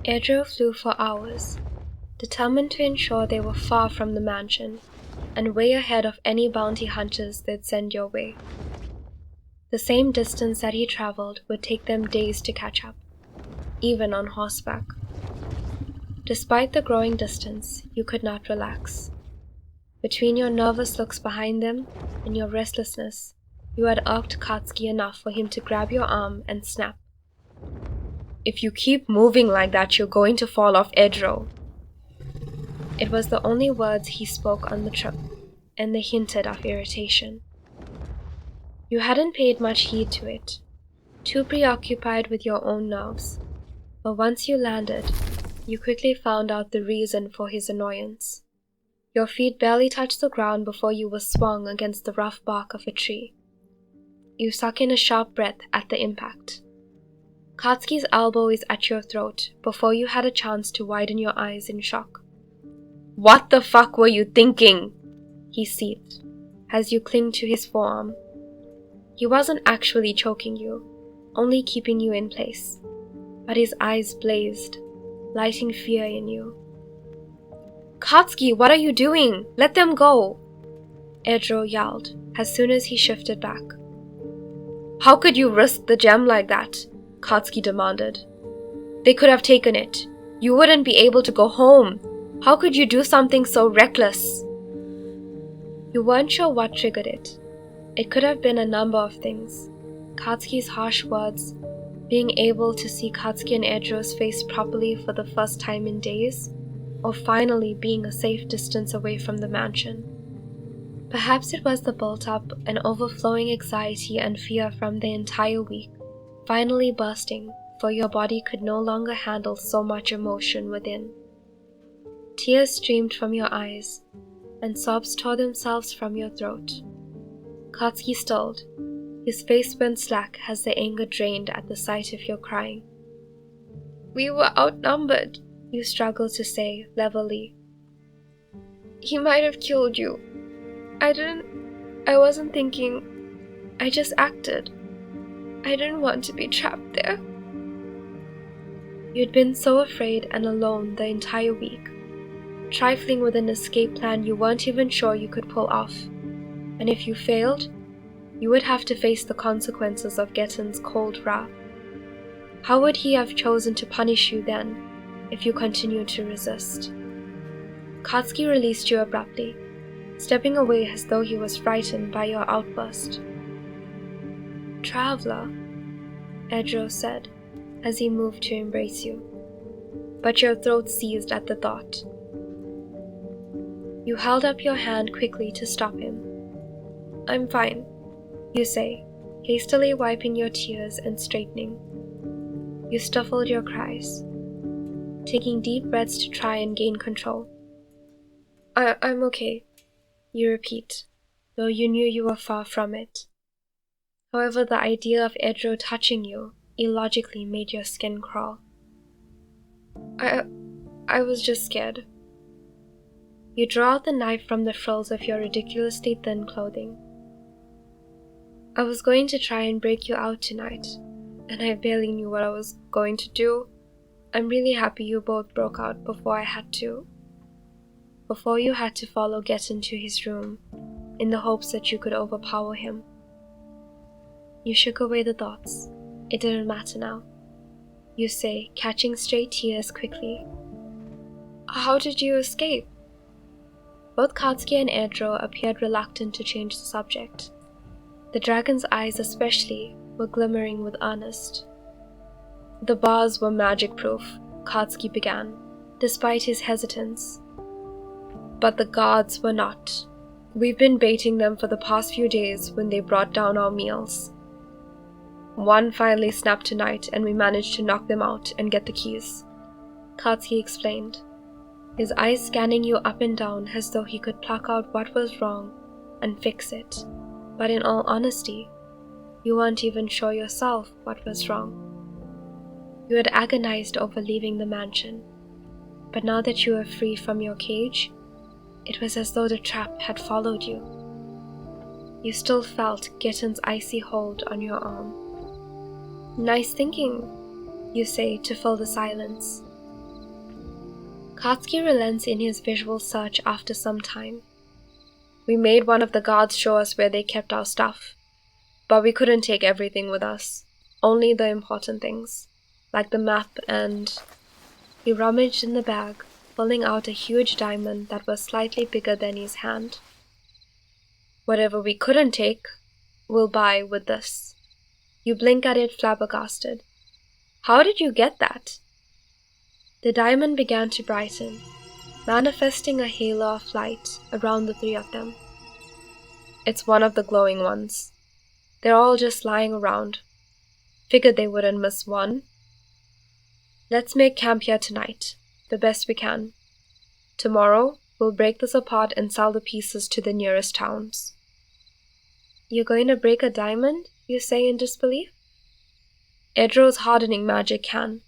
Eijirou flew for hours, determined to ensure they were far from the mansion and way ahead of any bounty hunters they'd send your way. The same distance that he traveled would take them days to catch up, even on horseback. Despite the growing distance, you could not relax. Between your nervous looks behind them and your restlessness, you had irked Katsuki enough for him to grab your arm and snap. "If you keep moving like that, you're going to fall off, Eijirou." It was the only words he spoke on the trip, and they hinted of irritation. You hadn't paid much heed to it, too preoccupied with your own nerves, but once you landed, you quickly found out the reason for his annoyance. Your feet barely touched the ground before you were swung against the rough bark of a tree. You suck in a sharp breath at the impact. Katsuki's elbow is at your throat before you had a chance to widen your eyes in shock. "What the fuck were you thinking?" he seethed, as you cling to his forearm. He wasn't actually choking you, only keeping you in place, but his eyes blazed, lighting fear in you. "Katsuki, what are you doing? Let them go!" Eijirou yelled as soon as he shifted back. "How could you risk the gem like that?" Katsuki demanded. "They could have taken it. You wouldn't be able to go home. How could you do something so reckless?" You weren't sure what triggered it. It could have been a number of things. Katsuki's harsh words, being able to see Katsuki and Eijirou's face properly for the first time in days, or finally being a safe distance away from the mansion. Perhaps it was the built-up and overflowing anxiety and fear from the entire week, finally bursting, for your body could no longer handle so much emotion within. Tears streamed from your eyes, and sobs tore themselves from your throat. Katsuki stilled. His face went slack as the anger drained at the sight of your crying. "We were outnumbered," you struggled to say, levelly. "He might have killed you. I wasn't thinking. I just acted. I didn't want to be trapped there." You'd been so afraid and alone the entire week, trifling with an escape plan you weren't even sure you could pull off, and if you failed, you would have to face the consequences of Getton's cold wrath. How would he have chosen to punish you then, if you continued to resist? Katsuki released you abruptly, stepping away as though he was frightened by your outburst. "Traveler," Eijirou said, as he moved to embrace you, but your throat seized at the thought. You held up your hand quickly to stop him. "I'm fine," you say, hastily wiping your tears and straightening. You stifled your cries, taking deep breaths to try and gain control. I'm okay," you repeat, though you knew you were far from it. However, the idea of Eijirou touching you illogically made your skin crawl. I was just scared." You draw out the knife from the frills of your ridiculously thin clothing. "I was going to try and break you out tonight, and I barely knew what I was going to do. I'm really happy you both broke out before you had to follow Getton to his room, in the hopes that you could overpower him." You shook away the thoughts. It didn't matter now, you say, catching stray tears quickly. "How did you escape?" Both Katsuki and Eijirou appeared reluctant to change the subject. The dragon's eyes especially were glimmering with earnest. "The bars were magic-proof," Katsuki began, despite his hesitance. "But the guards were not. We've been baiting them for the past few days when they brought down our meals. One finally snapped tonight and we managed to knock them out and get the keys," Katsuki explained, his eyes scanning you up and down as though he could pluck out what was wrong and fix it. But in all honesty, you weren't even sure yourself what was wrong. You had agonized over leaving the mansion, but now that you were free from your cage, it was as though the trap had followed you. You still felt Getton's icy hold on your arm. "Nice thinking," you say to fill the silence. Katsuki relents in his visual search after some time. We made one of the guards show us where they kept our stuff, but we couldn't take everything with us, only the important things, like the map and... He rummaged in the bag, pulling out a huge diamond that was slightly bigger than his hand. Whatever we couldn't take, we'll buy with this. You blink at it flabbergasted. How did you get that? The diamond began to brighten, manifesting a halo of light around the three of them. It's one of the glowing ones. They're all just lying around. Figured they wouldn't miss one. Let's make camp here tonight, the best we can. Tomorrow, we'll break this apart and sell the pieces to the nearest towns. You're going to break a diamond, you say in disbelief? Eijirou's hardening magic can.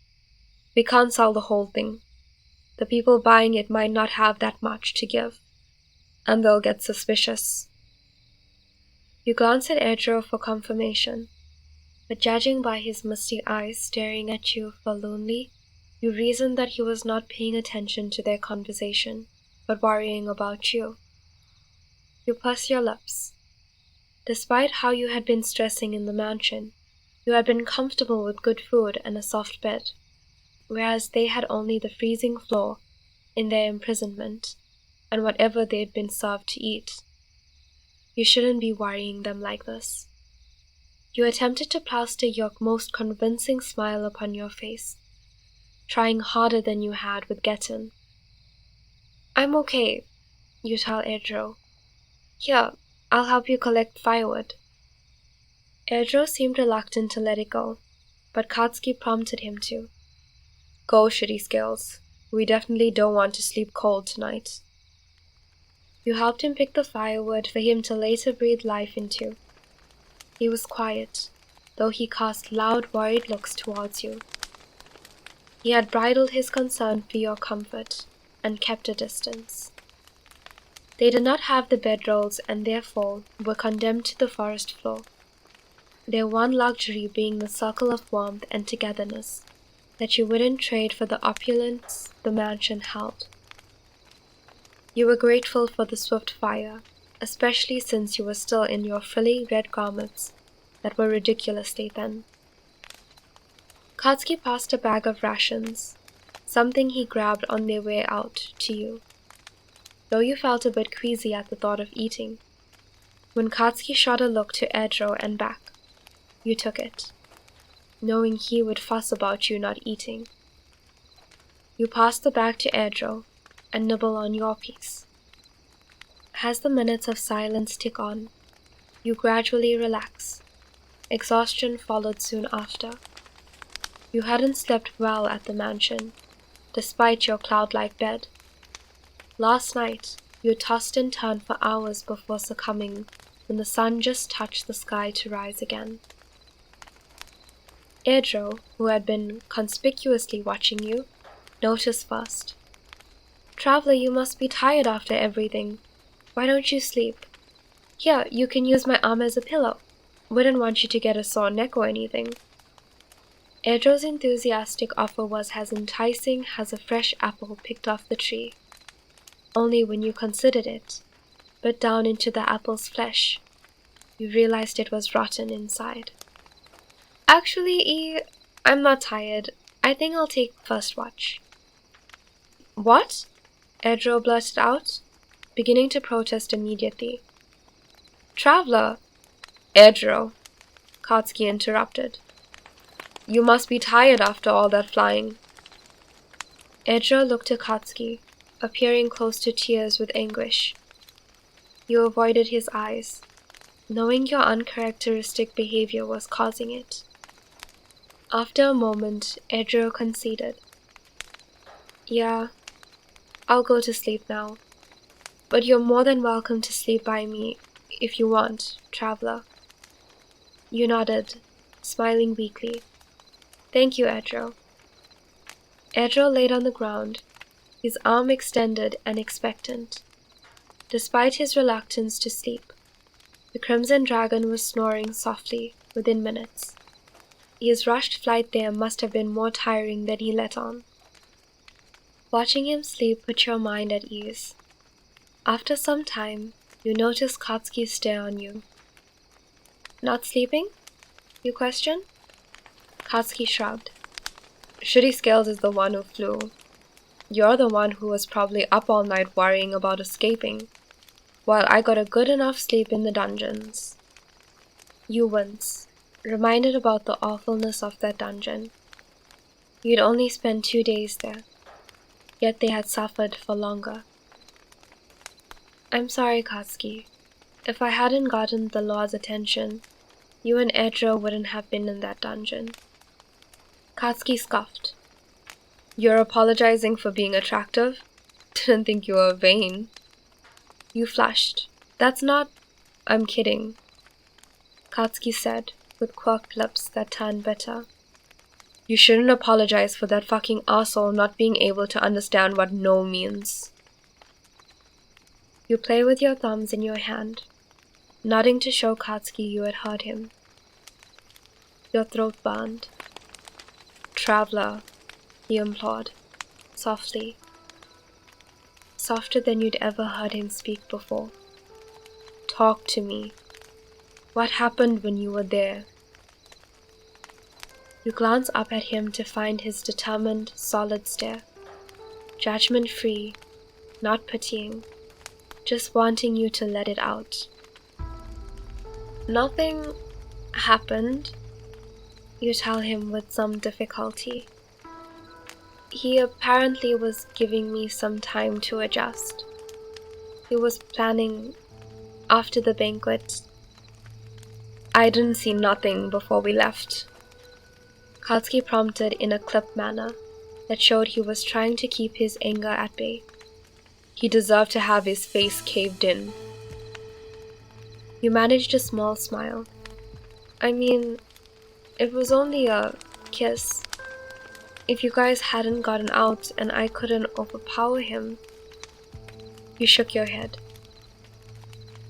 We can't sell the whole thing. The people buying it might not have that much to give, and they'll get suspicious. You glance at Eijirou for confirmation, but judging by his misty eyes staring at you forlornly, you reason that he was not paying attention to their conversation, but worrying about you. You purse your lips. Despite how you had been stressing in the mansion, you had been comfortable with good food and a soft bed, whereas they had only the freezing floor in their imprisonment and whatever they'd been served to eat. You shouldn't be worrying them like this. You attempted to plaster your most convincing smile upon your face, trying harder than you had with Getten. I'm okay, you tell Eijirou. Here, I'll help you collect firewood. Eijirou seemed reluctant to let it go, but Katsuki prompted him to. Go, shitty skills. We definitely don't want to sleep cold tonight. You helped him pick the firewood for him to later breathe life into. He was quiet, though he cast loud, worried looks towards you. He had bridled his concern for your comfort and kept a distance. They did not have the bedrolls and therefore were condemned to the forest floor, their one luxury being the circle of warmth and togetherness that you wouldn't trade for the opulence the mansion held. You were grateful for the swift fire, especially since you were still in your frilly red garments that were ridiculously thin. Katsuki passed a bag of rations, something he grabbed on their way out to you, though you felt a bit queasy at the thought of eating. When Katsuki shot a look to Eijirou and back, you took it, knowing he would fuss about you not eating. You passed the bag to Eijirou and nibble on your piece. As the minutes of silence tick on, you gradually relax. Exhaustion followed soon after. You hadn't slept well at the mansion, despite your cloud-like bed. Last night, you tossed and turned for hours before succumbing when the sun just touched the sky to rise again. Eijirou, who had been conspicuously watching you, noticed first. Traveler, you must be tired after everything. Why don't you sleep? Here, you can use my arm as a pillow. Wouldn't want you to get a sore neck or anything. Eijirou's enthusiastic offer was as enticing as a fresh apple picked off the tree. Only when you considered it, bit down into the apple's flesh, you realized it was rotten inside. Actually, I'm not tired. I think I'll take first watch. What? Eijirou blurted out, beginning to protest immediately. Traveler! Eijirou, Katsuki interrupted. You must be tired after all that flying. Eijirou looked to Katsuki, appearing close to tears with anguish. You avoided his eyes, knowing your uncharacteristic behavior was causing it. After a moment, Eijirou conceded. Yeah, I'll go to sleep now, but you're more than welcome to sleep by me if you want, traveler. You nodded, smiling weakly. Thank you, Eijirou. Eijirou laid on the ground, his arm extended and expectant. Despite his reluctance to sleep, the Crimson Dragon was snoring softly within minutes. His rushed flight there must have been more tiring than he let on. Watching him sleep put your mind at ease. After some time, you notice Katsuki's stare on you. Not sleeping? You question? Katsuki shrugged. Shitty Scales is the one who flew. You're the one who was probably up all night worrying about escaping, while I got a good enough sleep in the dungeons. You wince, reminded about the awfulness of that dungeon. You'd only spent 2 days there, yet they had suffered for longer. I'm sorry, Katsuki. If I hadn't gotten the law's attention, you and Eijirou wouldn't have been in that dungeon. Katsuki scoffed. You're apologizing for being attractive? Didn't think you were vain. You flushed. That's not... I'm kidding. Katsuki said, with quirked lips that turned bitter. You shouldn't apologize for that fucking asshole not being able to understand what no means. You play with your thumbs in your hand, nodding to show Katsuki you had heard him. Your throat burned. Traveler, he implored, softly. Softer than you'd ever heard him speak before. Talk to me. What happened when you were there? You glance up at him to find his determined, solid stare. Judgment-free, not pitying, just wanting you to let it out. Nothing happened, you tell him with some difficulty. He apparently was giving me some time to adjust. He was planning after the banquet. I didn't see nothing before we left. Katsuki prompted in a clipped manner that showed he was trying to keep his anger at bay. He deserved to have his face caved in. You managed a small smile. I mean, it was only a kiss. If you guys hadn't gotten out and I couldn't overpower him... You shook your head.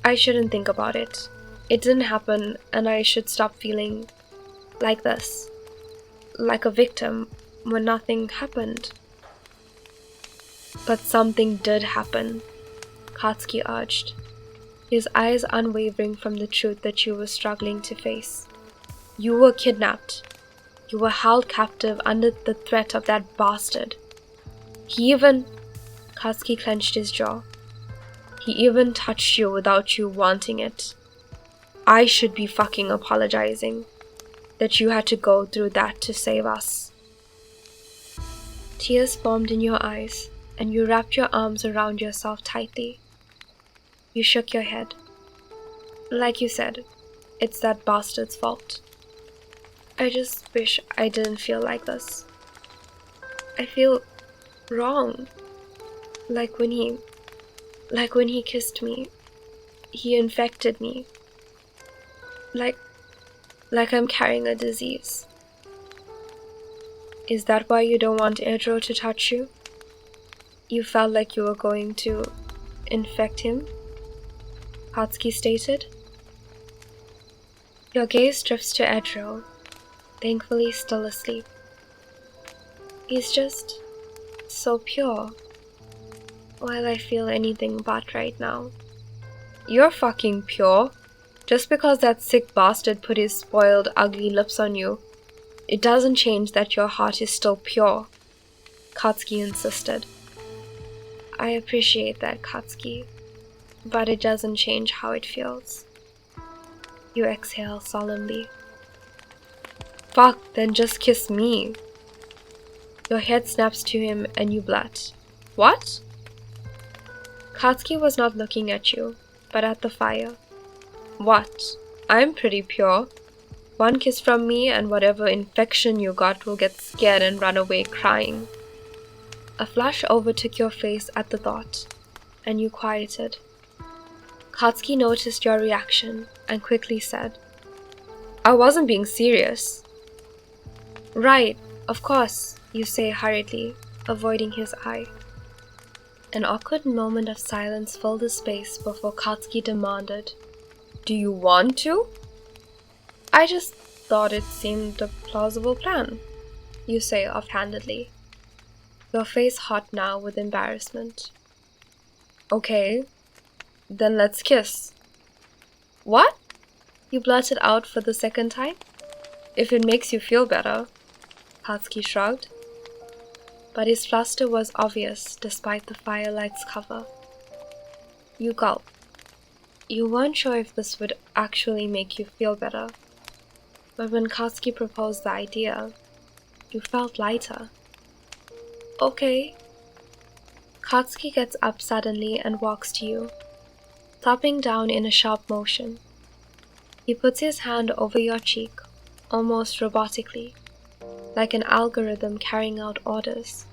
I shouldn't think about it. It didn't happen and I should stop feeling like this. Like a victim when nothing happened. But something did happen, Katsuki urged, his eyes unwavering from the truth that you were struggling to face. You were kidnapped. You were held captive under the threat of that bastard. Katsuki clenched his jaw. He even touched you without you wanting it. I should be fucking apologizing that you had to go through that to save us. Tears formed in your eyes, and you wrapped your arms around yourself tightly. You shook your head. Like you said, it's that bastard's fault. I just wish I didn't feel like this. I feel wrong. Like when he kissed me, he infected me. Like I'm carrying a disease. Is that why you don't want Eijirou to touch you? You felt like you were going to infect him? Katsuki stated. Your gaze drifts to Eijirou, thankfully still asleep. He's just so pure, while I feel anything but right now. You're fucking pure. Just because that sick bastard put his spoiled, ugly lips on you, it doesn't change that your heart is still pure, Katsuki insisted. I appreciate that, Katsuki, but it doesn't change how it feels. You exhale solemnly. Fuck, then just kiss me. Your head snaps to him and you blunt. What? Katsuki was not looking at you, but at the fire. What? I'm pretty pure. One kiss from me and whatever infection you got will get scared and run away crying. A flush overtook your face at the thought, and you quieted. Katsuki noticed your reaction and quickly said, I wasn't being serious. Right, of course, you say hurriedly, avoiding his eye. An awkward moment of silence filled the space before Katsuki demanded, Do you want to? I just thought it seemed a plausible plan, you say offhandedly. your face hot now with embarrassment. Okay, then let's kiss. What? You blurted out for the second time? If it makes you feel better. Katsuki shrugged. But his fluster was obvious despite the firelight's cover. You gulped. You weren't sure if this would actually make you feel better. But when Katsuki proposed the idea, you felt lighter. Okay. Katsuki gets up suddenly and walks to you, thumping down in a sharp motion. He puts his hand over your cheek, almost robotically, like an algorithm carrying out orders.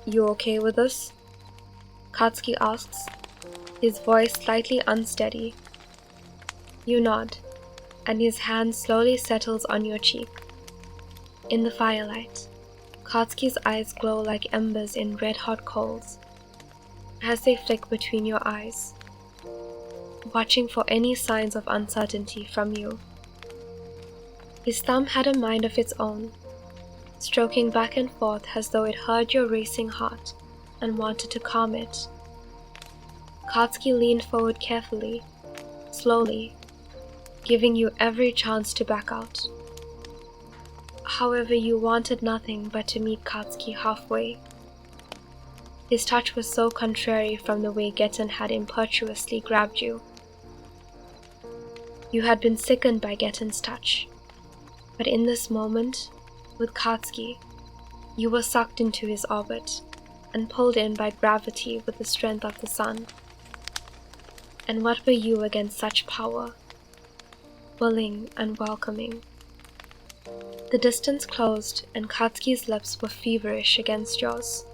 You okay with this? Katsuki asks, his voice slightly unsteady. You nod, and his hand slowly settles on your cheek. In the firelight, Katsuki's eyes glow like embers in red-hot coals. As they flick between your eyes, watching for any signs of uncertainty from you. His thumb had a mind of its own, stroking back and forth as though it heard your racing heart and wanted to calm it. Katsuki leaned forward carefully, slowly, giving you every chance to back out. However, you wanted nothing but to meet Katsuki halfway. His touch was so contrary from the way Getten had impetuously grabbed you. You had been sickened by Getten's touch, but in this moment, with Katsuki, you were sucked into his orbit and pulled in by gravity with the strength of the sun. And what were you against such power? Willing and welcoming. The distance closed and Katsuki's lips were feverish against yours.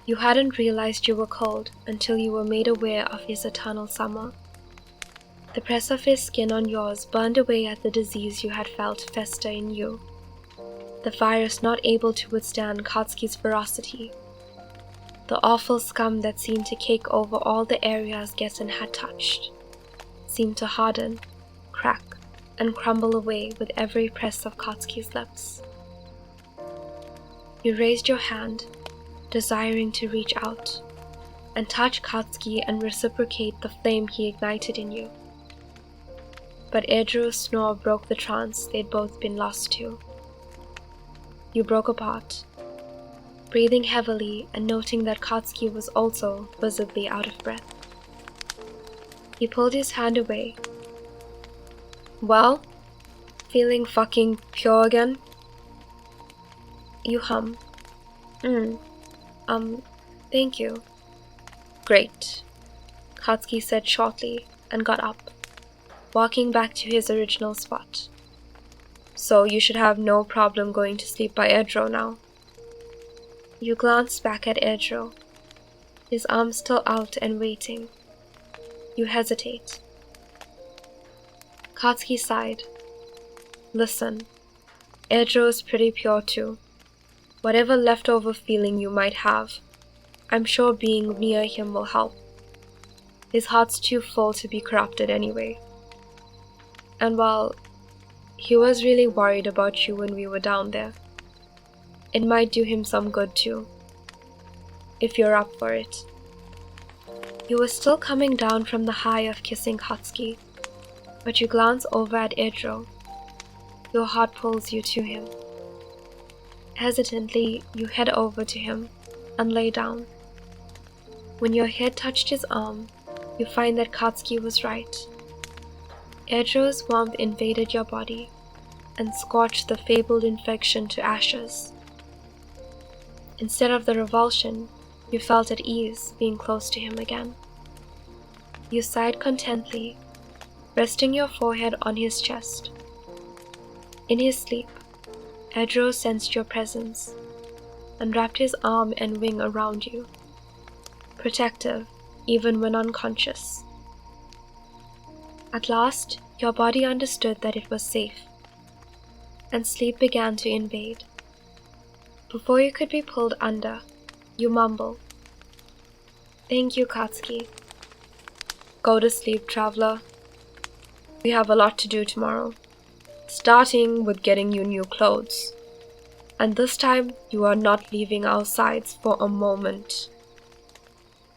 You hadn't realized you were cold until you were made aware of his eternal summer. The press of his skin on yours burned away at the disease you had felt fester in you. The virus not able to withstand Katsuki's ferocity. The awful scum that seemed to cake over all the areas Getten had touched, seemed to harden, crack, and crumble away with every press of Katsuki's lips. You raised your hand, desiring to reach out, and touch Katsuki and reciprocate the flame he ignited in you. But Eijirou's snore broke the trance they'd both been lost to. You broke apart, breathing heavily and noting that Katsuki was also visibly out of breath. He pulled his hand away. Well, feeling fucking pure again? You hum. Thank you. Great, Katsuki said shortly and got up, walking back to his original spot. So you should have no problem going to sleep by Eijirou now. You glanced back at Eijirou, his arms still out and waiting. You hesitate. Katsuki sighed. Listen, Eijirou's pretty pure too. Whatever leftover feeling you might have, I'm sure being near him will help. His heart's too full to be corrupted anyway. And while he was really worried about you when we were down there, it might do him some good too, if you're up for it. You were still coming down from the high of kissing Katsuki, but you glance over at Eijirou. Your heart pulls you to him. Hesitantly, you head over to him and lay down. When your head touched his arm, you find that Katsuki was right. Eijirou's warmth invaded your body and scorched the fabled infection to ashes. Instead of the revulsion, you felt at ease being close to him again. You sighed contently, resting your forehead on his chest. In his sleep, Eijirou sensed your presence and wrapped his arm and wing around you, protective even when unconscious. At last, your body understood that it was safe, and sleep began to invade. Before you could be pulled under, you mumble, "Thank you, Katsuki. Go to sleep, traveler. We have a lot to do tomorrow, starting with getting you new clothes." And this time, you are not leaving our sides for a moment.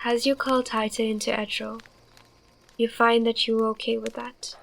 As you curl tighter into Eijirou, you find that you are okay with that.